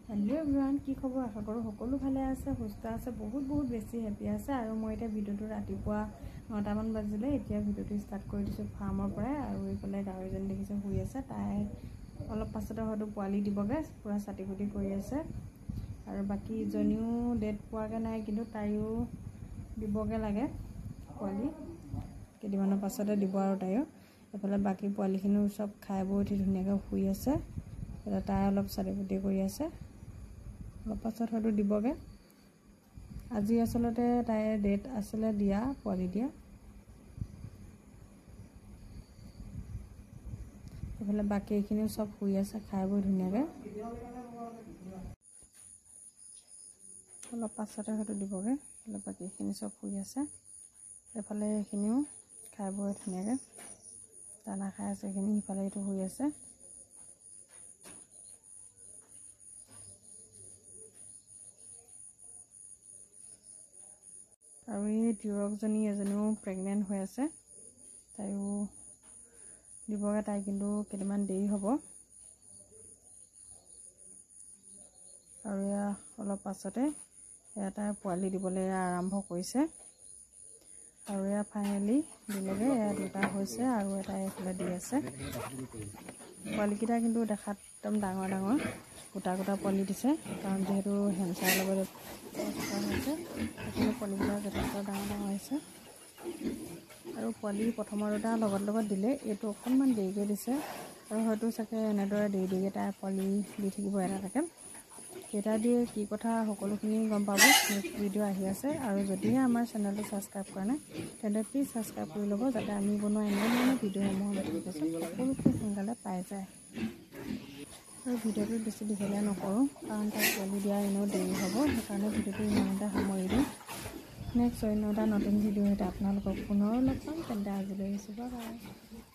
hello everyone की खबर आशा करूँ सकलो भाले आछे सुस्थ आछे बहुत बेसि हेपी आछे आरो मैं एटा भिडिओটো रातिपुवा 9टा मान बाजिले एतिया भिडिओটো स्टार्ट कर दिसो फार्মৰ পৰাই আৰু এইফালে গাহৰিজন দেখিছে শুই আছে তাই অলপ পাছতে হয়তো পোৱালি দিবগে পুৰা সাটিকুটি কৰি আছে আৰু বাকি জনিও ডেট পোৱাগে নাই কিন্তু তাইও দিবগে লাগে পোৱালি কেদিমানৰ পাছতে দিব আৰু তাইও এফালে বাকি পোৱালিখিনিও সব খাই বৈ উঠি ধুনীয়াকৈ শুই আছে এটা তাই অলপ সাটিকুটি কৰি আছে পাছত হয়তো দিবগে আজি আসলতে তাই ডেট আসলে দিয়া পোৱালি দিয়া এফালে বাকি এইখিনিও সব শুই আছে খাই বৈ ধুনীয়াকৈ অলপ পাছতে হয়তো দিবগে এফালে বাকি এইখিনি সব শুই আছে এফালে এইখিনিও খাই বৈ ধুনীয়াকৈ দানা খাই আছে এইখিনি ইফালে এইটো শুই আছে আৰু এই তিৰকজনী এজনীও প্ৰেগনেন্ট হৈ আছে তাইও দিবগে তাই কিন্তু কেদিমান দেৰি হ'ব আৰু ইয়া অলপ পাছতে এটা পোৱালি দিবলৈ আৰম্ভ কৰিছে আৰু ইয়া ফাইনালি দিলেগে ইয়া দুটা হৈছে আৰু এটা এফালে দি আছে পোৱালিকেইটা কিন্তু দেখাত একদম ডাঙৰ ডাঙৰ গোটা গোটা পোৱালি দিছে কাৰণ যেহেতু হেমচাৰ লগত হৈছে এখানে পোৱালিবিলাক যথেষ্ট ডাঙৰ ডাঙৰ হৈছে আৰু পোৱালি প্ৰথমৰ দুটা লগত দিলে এইটো অকণমান দেৰিকৈ দিছে আৰু হয়তো চাগে এনেদৰে দেৰিকৈ তাৰ পোৱালি দি থাকিব এটাকে কেইটা দিয়ে কি কথা সকলোখিনি গম পাব নেক্সট ভিডিঅ' আহি আছে আৰু যদিহে আমাৰ চেনেলটো ছাবস্ক্ৰাইব কৰা নাই তেন্তে প্লিজ ছাবস্ক্ৰাইব কৰি ল'ব যাতে আমি বনোৱা এনে ধৰণৰ ভিডিঅ'সমূহ ন'টিফিকেশ্যন সকলোতকৈ সোনকালে পাই যায় আৰু ভিডিঅ'টো বেছি দীঘলীয়া নকৰোঁ কাৰণ তাই পোৱালি দিয়া এনেও দেৰি হ'ব সেইকাৰণে ভিডিঅ'টো ইমানতে সামৰি দিওঁ নেক্সট অন্য এটা নতুন ভিডিঅ' সৈতে আপোনালোকক পুনৰ লগ পাম তেন্তে আজিলৈ আহিছোঁ বাই বাই